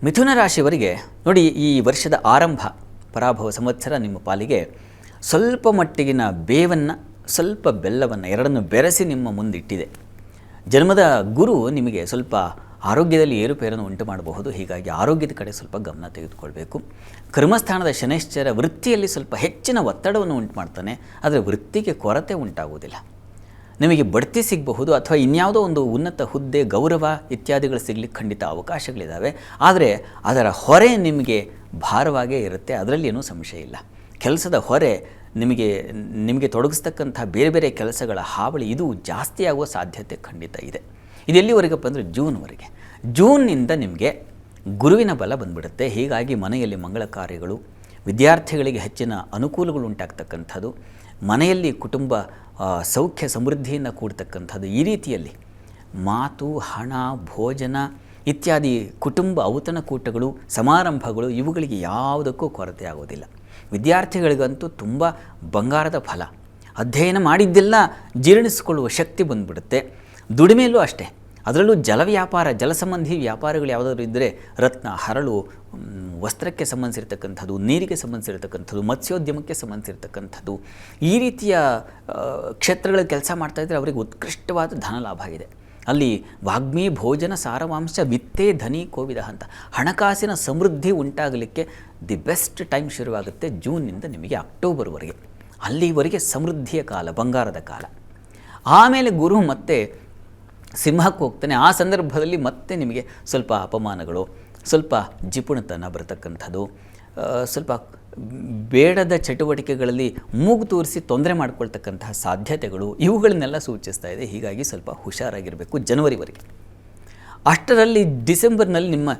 ಮಿಥುನ ರಾಶಿಯವರಿಗೆ ನೋಡಿ, ಈ ವರ್ಷದ ಆರಂಭ ಪರಾಭವ ಸಂವತ್ಸರ ನಿಮ್ಮ ಪಾಲಿಗೆ ಸ್ವಲ್ಪ ಮಟ್ಟಿಗಿನ ಬೇವನ್ನು, ಸ್ವಲ್ಪ ಬೆಲ್ಲವನ್ನು ಎರಡನ್ನು ಬೆರೆಸಿ ನಿಮ್ಮ ಮುಂದಿಟ್ಟಿದೆ. ಜನ್ಮದ ಗುರು ನಿಮಗೆ ಸ್ವಲ್ಪ ಆರೋಗ್ಯದಲ್ಲಿ ಏರುಪೇರನ್ನು ಉಂಟು ಮಾಡಬಹುದು. ಹೀಗಾಗಿ ಆರೋಗ್ಯದ ಕಡೆ ಸ್ವಲ್ಪ ಗಮನ ತೆಗೆದುಕೊಳ್ಬೇಕು. ಕರ್ಮಸ್ಥಾನದ ಶನೈಶ್ಚರ ವೃತ್ತಿಯಲ್ಲಿ ಸ್ವಲ್ಪ ಹೆಚ್ಚಿನ ಒತ್ತಡವನ್ನು ಉಂಟು ಮಾಡ್ತಾನೆ, ಆದರೆ ವೃತ್ತಿಗೆ ಕೊರತೆ ಉಂಟಾಗುವುದಿಲ್ಲ. ನಿಮಗೆ ಬಡ್ತಿ ಸಿಗಬಹುದು ಅಥವಾ ಇನ್ಯಾವುದೋ ಒಂದು ಉನ್ನತ ಹುದ್ದೆ, ಗೌರವ ಇತ್ಯಾದಿಗಳು ಸಿಗಲಿಕ್ಕೆ ಖಂಡಿತ ಅವಕಾಶಗಳಿದ್ದಾವೆ. ಆದರೆ ಅದರ ಹೊರೆ ನಿಮಗೆ ಭಾರವಾಗೇ ಇರುತ್ತೆ, ಅದರಲ್ಲಿ ಏನೂ ಸಂಶಯ ಇಲ್ಲ. ಕೆಲಸದ ಹೊರೆ ನಿಮಗೆ ತೊಡಗಿಸ್ತಕ್ಕಂಥ ಬೇರೆ ಬೇರೆ ಕೆಲಸಗಳ ಹಾವಳಿ ಇದು ಜಾಸ್ತಿ ಆಗುವ ಸಾಧ್ಯತೆ ಖಂಡಿತ ಇದೆ. ಇದು ಎಲ್ಲಿವರೆಗಪ್ಪ ಅಂದರೆ ಜೂನ್ವರೆಗೆ. ಜೂನ್ನಿಂದ ನಿಮಗೆ ಗುರುವಿನ ಬಲ ಬಂದುಬಿಡುತ್ತೆ. ಹೀಗಾಗಿ ಮನೆಯಲ್ಲಿ ಮಂಗಳ ಕಾರ್ಯಗಳು, ವಿದ್ಯಾರ್ಥಿಗಳಿಗೆ ಹೆಚ್ಚಿನ ಅನುಕೂಲಗಳು ಉಂಟಾಗ್ತಕ್ಕಂಥದ್ದು, ಮನೆಯಲ್ಲಿ ಕುಟುಂಬ ಸೌಖ್ಯ ಸಮೃದ್ಧಿಯಿಂದ ಕೂಡ್ತಕ್ಕಂಥದ್ದು, ಈ ರೀತಿಯಲ್ಲಿ ಮಾತು, ಹಣ, ಭೋಜನ ಇತ್ಯಾದಿ ಕುಟುಂಬ ಔತಣಕೂಟಗಳು, ಸಮಾರಂಭಗಳು ಇವುಗಳಿಗೆ ಯಾವುದಕ್ಕೂ ಕೊರತೆ ಆಗೋದಿಲ್ಲ. ವಿದ್ಯಾರ್ಥಿಗಳಿಗಂತೂ ತುಂಬ ಬಂಗಾರದ ಫಲ. ಅಧ್ಯಯನ ಮಾಡಿದ್ದೆಲ್ಲ ಜೀರ್ಣಿಸಿಕೊಳ್ಳುವ ಶಕ್ತಿ ಬಂದುಬಿಡುತ್ತೆ. ದುಡಿಮೆಯಲ್ಲೂ ಅಷ್ಟೇ. ಅದರಲ್ಲೂ ಜಲ ವ್ಯಾಪಾರ, ಜಲ ಸಂಬಂಧಿ ವ್ಯಾಪಾರಗಳು ಯಾವುದಾದ್ರೂ ಇದ್ದರೆ ರತ್ನ, ಹರಳು, ವಸ್ತ್ರಕ್ಕೆ ಸಂಬಂಧಿಸಿರ್ತಕ್ಕಂಥದ್ದು, ನೀರಿಗೆ ಸಂಬಂಧಿಸಿರ್ತಕ್ಕಂಥದ್ದು, ಮತ್ಸ್ಯೋದ್ಯಮಕ್ಕೆ ಸಂಬಂಧಿಸಿರ್ತಕ್ಕಂಥದ್ದು, ಈ ರೀತಿಯ ಕ್ಷೇತ್ರಗಳಲ್ಲಿ ಕೆಲಸ ಮಾಡ್ತಾಯಿದ್ರೆ ಅವರಿಗೆ ಉತ್ಕೃಷ್ಟವಾದ ಧನ ಲಾಭ ಇದೆ. ಅಲ್ಲಿ ವಾಗ್ಮಿ ಭೋಜನ ಸಾರವಾಂಶ ವಿತ್ತೇ ಧನಿ ಕೋವಿದ ಅಂತ ಹಣಕಾಸಿನ ಸಮೃದ್ಧಿ ಉಂಟಾಗಲಿಕ್ಕೆ ದಿ ಬೆಸ್ಟ್ ಟೈಮ್ ಶುರುವಾಗುತ್ತೆ ಜೂನ್ನಿಂದ ನಿಮಗೆ ಅಕ್ಟೋಬರ್ವರೆಗೆ. ಅಲ್ಲಿವರೆಗೆ ಸಮೃದ್ಧಿಯ ಕಾಲ, ಬಂಗಾರದ ಕಾಲ. ಆಮೇಲೆ ಗುರು ಮತ್ತೆ ಸಿಂಹಕ್ಕೆ ಹೋಗ್ತಾನೆ. ಆ ಸಂದರ್ಭದಲ್ಲಿ ಮತ್ತೆ ನಿಮಗೆ ಸ್ವಲ್ಪ ಅಪಮಾನಗಳು, ಸ್ವಲ್ಪ ಜಿಪುಣತನ ಬರತಕ್ಕಂಥದ್ದು, ಸ್ವಲ್ಪ ಬೇಡದ ಚಟುವಟಿಕೆಗಳಲ್ಲಿ ಮೂಗು ತೋರಿಸಿ ತೊಂದರೆ ಮಾಡಿಕೊಳ್ತಕ್ಕಂತಹ ಸಾಧ್ಯತೆಗಳು ಇವುಗಳನ್ನೆಲ್ಲ ಸೂಚಿಸ್ತಾ ಇದೆ. ಹೀಗಾಗಿ ಸ್ವಲ್ಪ ಹುಷಾರಾಗಿರಬೇಕು ಜನವರಿವರೆಗೆ. ಅಷ್ಟರಲ್ಲಿ ಡಿಸೆಂಬರ್ನಲ್ಲಿ ನಿಮ್ಮ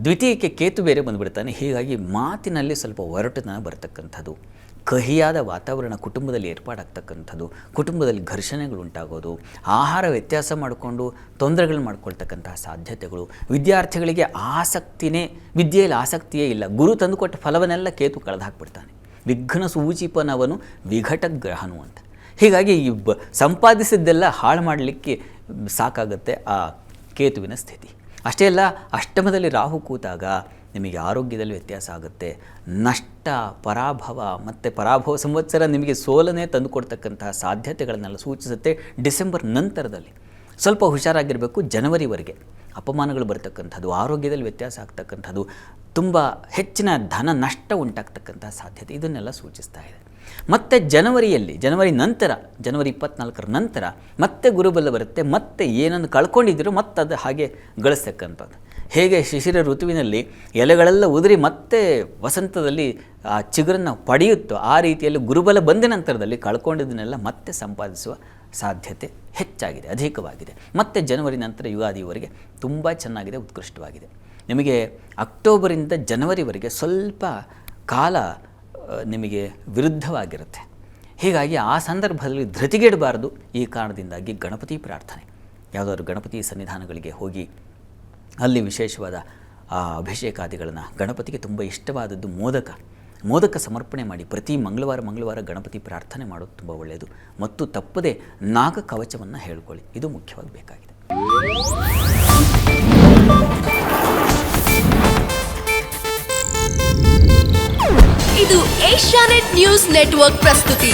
ದ್ವಿತೀಯಕ್ಕೆ ಕೇತು ಬೇರೆ ಬಂದುಬಿಡ್ತಾನೆ. ಹೀಗಾಗಿ ಮಾತಿನಲ್ಲಿ ಸ್ವಲ್ಪ ಒರಟುತನ ಬರತಕ್ಕಂಥದ್ದು, ಕಹಿಯಾದ ವಾತಾವರಣ ಕುಟುಂಬದಲ್ಲಿ ಏರ್ಪಾಡಾಗ್ತಕ್ಕಂಥದ್ದು, ಕುಟುಂಬದಲ್ಲಿ ಘರ್ಷಣೆಗಳು ಉಂಟಾಗೋದು, ಆಹಾರ ವ್ಯತ್ಯಾಸ ಮಾಡಿಕೊಂಡು ತೊಂದರೆಗಳು ಮಾಡ್ಕೊಳ್ತಕ್ಕಂತಹ ಸಾಧ್ಯತೆಗಳು, ವಿದ್ಯಾರ್ಥಿಗಳಿಗೆ ವಿದ್ಯೆಯಲ್ಲಿ ಆಸಕ್ತಿಯೇ ಇಲ್ಲ. ಗುರು ತಂದುಕೊಟ್ಟ ಫಲವನ್ನೆಲ್ಲ ಕೇತು ಕಳೆದು ಹಾಕ್ಬಿಡ್ತಾನೆ. ವಿಘ್ನ ಸೂಚಿಪನವನು ವಿಘಟ ಗ್ರಹನು ಅಂತ. ಹೀಗಾಗಿ ಸಂಪಾದಿಸಿದ್ದೆಲ್ಲ ಹಾಳು ಮಾಡಲಿಕ್ಕೆ ಸಾಕಾಗುತ್ತೆ ಆ ಕೇತುವಿನ ಸ್ಥಿತಿ. ಅಷ್ಟೇ ಅಲ್ಲ, ಅಷ್ಟಮದಲ್ಲಿ ರಾಹು ಕೂತಾಗ ನಿಮಗೆ ಆರೋಗ್ಯದಲ್ಲಿ ವ್ಯತ್ಯಾಸ ಆಗುತ್ತೆ. ನಷ್ಟ, ಪರಾಭವ ಮತ್ತು ಪರಾಭವ ಸಂವತ್ಸರ ನಿಮಗೆ ಸೋಲನೆ ತಂದುಕೊಡ್ತಕ್ಕಂತಹ ಸಾಧ್ಯತೆಗಳನ್ನೆಲ್ಲ ಸೂಚಿಸುತ್ತೆ. ಡಿಸೆಂಬರ್ ನಂತರದಲ್ಲಿ ಸ್ವಲ್ಪ ಹುಷಾರಾಗಿರಬೇಕು. ಜನವರಿವರೆಗೆ ಅಪಮಾನಗಳು ಬರ್ತಕ್ಕಂಥದ್ದು, ಆರೋಗ್ಯದಲ್ಲಿ ವ್ಯತ್ಯಾಸ ಆಗ್ತಕ್ಕಂಥದ್ದು, ತುಂಬ ಹೆಚ್ಚಿನ ಧನ ನಷ್ಟ ಉಂಟಾಗ್ತಕ್ಕಂತಹ ಸಾಧ್ಯತೆ ಇದನ್ನೆಲ್ಲ ಸೂಚಿಸ್ತಾ ಇದೆ. ಮತ್ತು ಜನವರಿ ನಂತರ, ಜನವರಿ 24ರ ನಂತರ ಮತ್ತೆ ಗುರುಬಲ ಬರುತ್ತೆ. ಮತ್ತೆ ಏನನ್ನು ಕಳ್ಕೊಂಡಿದ್ದೀರೋ ಮತ್ತೆ ಅದು ಹಾಗೆ ಗಳಿಸ್ತಕ್ಕಂಥದ್ದು. ಹೇಗೆ ಶಿಶಿರ ಋತುವಿನಲ್ಲಿ ಎಲೆಗಳೆಲ್ಲ ಉದುರಿ ಮತ್ತೆ ವಸಂತದಲ್ಲಿ ಆ ಚಿಗುರನ್ನು ಪಡೆಯುತ್ತೋ ಆ ರೀತಿಯಲ್ಲಿ ಗುರುಬಲ ಬಂದ ನಂತರದಲ್ಲಿ ಕಳ್ಕೊಂಡಿದ್ದನ್ನೆಲ್ಲ ಮತ್ತೆ ಸಂಪಾದಿಸುವ ಸಾಧ್ಯತೆ ಹೆಚ್ಚಾಗಿದೆ, ಅಧಿಕವಾಗಿದೆ. ಮತ್ತು ಜನವರಿ ನಂತರ ಯುಗಾದಿಯವರೆಗೆ ತುಂಬ ಚೆನ್ನಾಗಿದೆ, ಉತ್ಕೃಷ್ಟವಾಗಿದೆ. ನಿಮಗೆ ಅಕ್ಟೋಬರಿಂದ ಜನವರಿವರೆಗೆ ಸ್ವಲ್ಪ ಕಾಲ ನಿಮಗೆ ವಿರುದ್ಧವಾಗಿರುತ್ತೆ. ಹೀಗಾಗಿ ಆ ಸಂದರ್ಭದಲ್ಲಿ ಧೃತಿಗೆಡಬಾರದು. ಈ ಕಾರಣದಿಂದಾಗಿ ಗಣಪತಿ ಪ್ರಾರ್ಥನೆ, ಯಾವುದಾದ್ರು ಗಣಪತಿ ಸನ್ನಿಧಾನಗಳಿಗೆ ಹೋಗಿ ಅಲ್ಲಿ ವಿಶೇಷವಾದ ಅಭಿಷೇಕಾದಿಗಳನ್ನು, ಗಣಪತಿಗೆ ತುಂಬ ಇಷ್ಟವಾದದ್ದು ಮೋದಕ ಸಮರ್ಪಣೆ ಮಾಡಿ ಪ್ರತಿ ಮಂಗಳವಾರ ಗಣಪತಿ ಪ್ರಾರ್ಥನೆ ಮಾಡೋದು ತುಂಬ ಒಳ್ಳೆಯದು. ಮತ್ತು ತಪ್ಪದೆ ನಾಗ ಕವಚವನ್ನು ಹೇಳ್ಕೊಳ್ಳಿ, ಇದು ಮುಖ್ಯವಾಗಿ ಬೇಕಾಗಿದೆ. ಇದು ಏಷ್ಯಾನೆಟ್ ನ್ಯೂಸ್ ನೆಟ್ವರ್ಕ್ ಪ್ರಸ್ತುತಿ.